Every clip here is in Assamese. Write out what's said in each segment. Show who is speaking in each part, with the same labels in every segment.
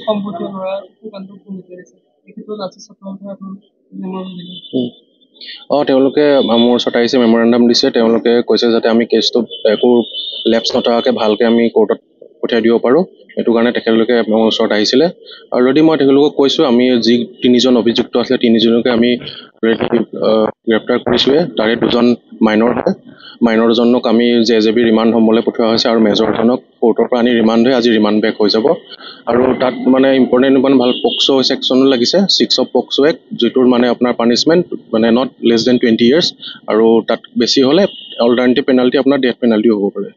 Speaker 1: সম্পত্তি ল'ৰা দোকানটো ভূমিকা আছে এইটো আছে ছাত্ৰসকলে আপোনাৰ
Speaker 2: তেওঁলোকে মোৰ ওচৰত আহিছে, মেমৰেণ্ডাম দিছে। তেওঁলোকে কৈছে যাতে আমি কেছটো একো লেপছ নথকাকৈ ভালকৈ আমি কোৰ্টত পঠিয়াই দিব পাৰোঁ। সেইটো কাৰণে তেখেতলোকে মোৰ ওচৰত আহিছিলে। অলৰেডি মই তেখেতলোকক কৈছোঁ আমি যি 3জন অভিযুক্ত আছিলে 3জনকে আমি গ্ৰেপ্তাৰ কৰিছোঁৱে। তাৰে 2জন মাইনৰ হয়। মাইনৰ দুজনক আমি JJB ৰিমাণ্ড হোমলৈ পঠোৱা হৈছে আৰু মেজৰজনক কোৰ্টৰ পৰা আনি ৰিমাণ্ড হৈ আজি ৰিমাণ্ড বেক হৈ যাব। আৰু তাত মানে ইম্পৰ্টেণ্ট ভাল পক্সো ছেকশ্যনো লাগিছে, 6 অফ পক্সো এক্ট, যিটোৰ মানে আপোনাৰ পানিছমেণ্ট মানে নট লেছ দেন 20 years, আৰু তাত বেছি হ'লে অল্টাৰনেটিভ পেনাল্টি আপোনাৰ ডেথ পেনাল্টিও হ'ব পাৰে।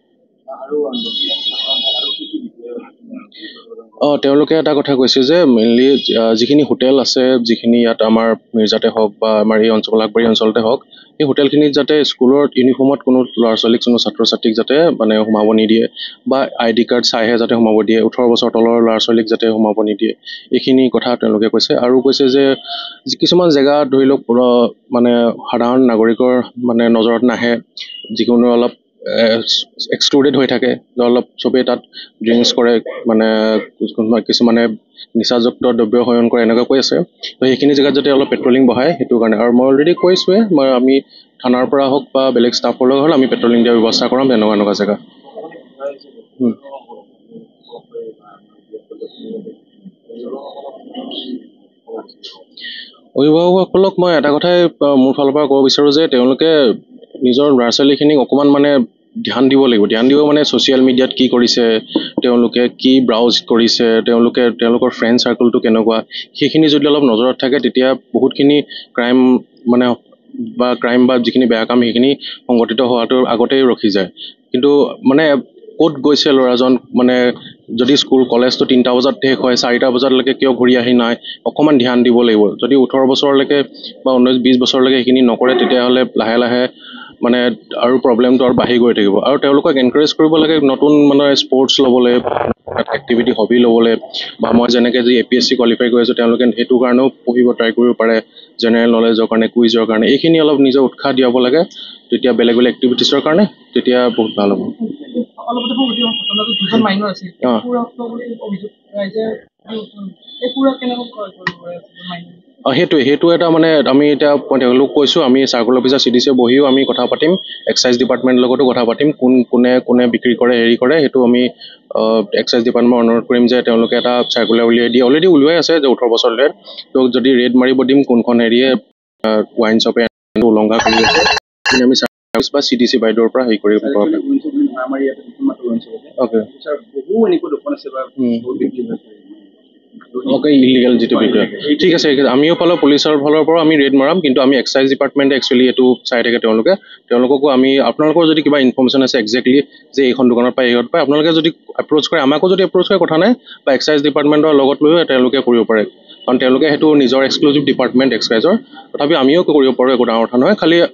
Speaker 2: তেওঁলোকে এটা কথা কৈছে যে মেইনলি যিখিনি হোটেল আছে, যিখিনি ইয়াত আমাৰ মিৰ্জাতে হওক বা আমাৰ এই আগবাৰী অঞ্চলতে হওক, এই হোটেলখিনিত যাতে স্কুলৰ ইউনিফৰ্মত কোনো ল'ৰা ছোৱালীক, কোনো ছাত্ৰ ছাত্ৰীক যাতে মানে সোমাব নিদিয়ে, বা ID কাৰ্ড চাইহে যাতে সোমাব দিয়ে, 18 বছৰ তলৰ ল'ৰা ছোৱালীক যাতে সোমাব নিদিয়ে, এইখিনি কথা তেওঁলোকে কৈছে। আৰু কৈছে যে কিছুমান জেগা ধৰি লওক মানে সাধাৰণ নাগৰিকৰ মানে নজৰত নাহে, যিকোনো অলপ এক্সক্লুডেড হৈ থাকে, অলপ চবেই তাত ড্ৰিংকছ কৰে, মানে কিছুমানে নিচাযুক্ত দ্ৰব্য সেৱন কৰে, এনেকুৱা কৈ আছে। তো সেইখিনি জেগাত যাতে অলপ পেট্ৰলিং বঢ়ায়, সেইটো কাৰণে। আৰু মই অলৰেডি কৈছোঁৱে, আমি থানাৰ পৰা হওক বা বেলেগ ষ্টাফৰ লগত হ'লে আমি পেট্ৰলিং দিয়াৰ ব্যৱস্থা কৰাম এনেকুৱা জেগা। অভিভাৱকসকলক মই এটা কথাই মোৰ ফালৰ পৰা ক'ব বিচাৰোঁ যে তেওঁলোকে নিজৰ ল'ৰা ছোৱালীখিনিক অকণমান মানে ধ্যান দিব লাগিব। ধ্যান দিব মানে ছ'চিয়েল মিডিয়াত কি কৰিছে, তেওঁলোকে কি ব্ৰাউজ কৰিছে, তেওঁলোকৰ ফ্ৰেণ্ড চাৰ্কলটো কেনেকুৱা, সেইখিনি যদি অলপ নজৰত থাকে তেতিয়া বহুতখিনি ক্ৰাইম বা যিখিনি বেয়া কাম সেইখিনি সংঘটিত হোৱাটো আগতেই ৰখি যায়। কিন্তু মানে ক'ত গৈছে ল'ৰাজন, মানে যদি স্কুল কলেজটো 3টা বজাত শেষ হয়, 4টা বজালৈকে কিয় ঘূৰি আহি নাই, অকণমান ধ্যান দিব লাগিব। যদি 18 বছৰলৈকে বা 19-20 বছৰলৈকে সেইখিনি নকৰে, তেতিয়াহ'লে লাহে লাহে মানে আৰু প্ৰব্লেমটো আৰু বাঢ়ি গৈ থাকিব। আৰু তেওঁলোকক এনকাৰেজ কৰিব লাগে নতুন মানে স্পৰ্টছ ল'বলৈ, এক্টিভিটি হবি ল'বলৈ, বা মই যেনেকৈ যি APSC কোৱালিফাই কৰি আছোঁ, তেওঁলোকে সেইটো কাৰণেও পঢ়িব ট্ৰাই কৰিব পাৰে, জেনেৰেল নলেজৰ কাৰণে, কুইজৰ কাৰণে। এইখিনি অলপ নিজে উৎসাহ দিয়াব লাগে, তেতিয়া বেলেগ বেলেগ এক্টিভিটিছৰ কাৰণে, তেতিয়া বহুত ভাল হ'ব। সেইটো এটা মানে আমি এতিয়া তেওঁলোকক কৈছোঁ, আমি চাৰ্কল অফিচাৰ CDC বহিও আমি কথা পাতিম, এক্সাইজ ডিপাৰ্টমেণ্টৰ লগতো কথা পাতিম, কোনে বিক্ৰী কৰে কৰে, সেইটো আমি এক্সাইজ ডিপাৰ্টমেণ্টক অনুৰোধ কৰিম যে তেওঁলোকে এটা চাৰ্কুলাৰ উলিয়াই দিয়ে, অলৰেডি উলিয়াই আছে যে 18 বছৰলৈ, তো যদি ৰেড মাৰিব দিম কোনখন এৰিয়ে ৱাইন শ্বপে উলংঘা কৰি আছে, আমি বা CDC বাইদেউৰ পৰা হেৰি কৰিব পাৰোঁ। ইলিগেল যিটো বিক্ৰী, ঠিক আছে। আমিও পুলিচৰ ফালৰ পৰা আমি ৰেড মাৰাম, কিন্তু আমি এক্সাইজ ডিপাৰ্টমেণ্টে একচুৱেলি এইটো চাই থাকে। তেওঁলোককো আমি, আপোনালোকৰ যদি কিবা ইনফৰ্মেশ্যন আছে একজেক্টলি যে এইখন দোকানত পায় এইহঁত পায়, আপোনালোকে যদি এপ্ৰ'চ কৰে, আমাকো যদি এপ্ৰ'চ কৰে কথা নাই, বা এক্সাইজ ডিপাৰ্টমেণ্টৰ লগত লৈও তেওঁলোকে কৰিব পাৰে, কাৰণ তেওঁলোকে সেইটো নিজৰ এক্সক্লুজিভ ডিপাৰ্টমেণ্ট এক্সাইজৰ, তথাপি আমিও কৰিব পাৰোঁ, একো ডাঙৰ কথা নহয়। খালি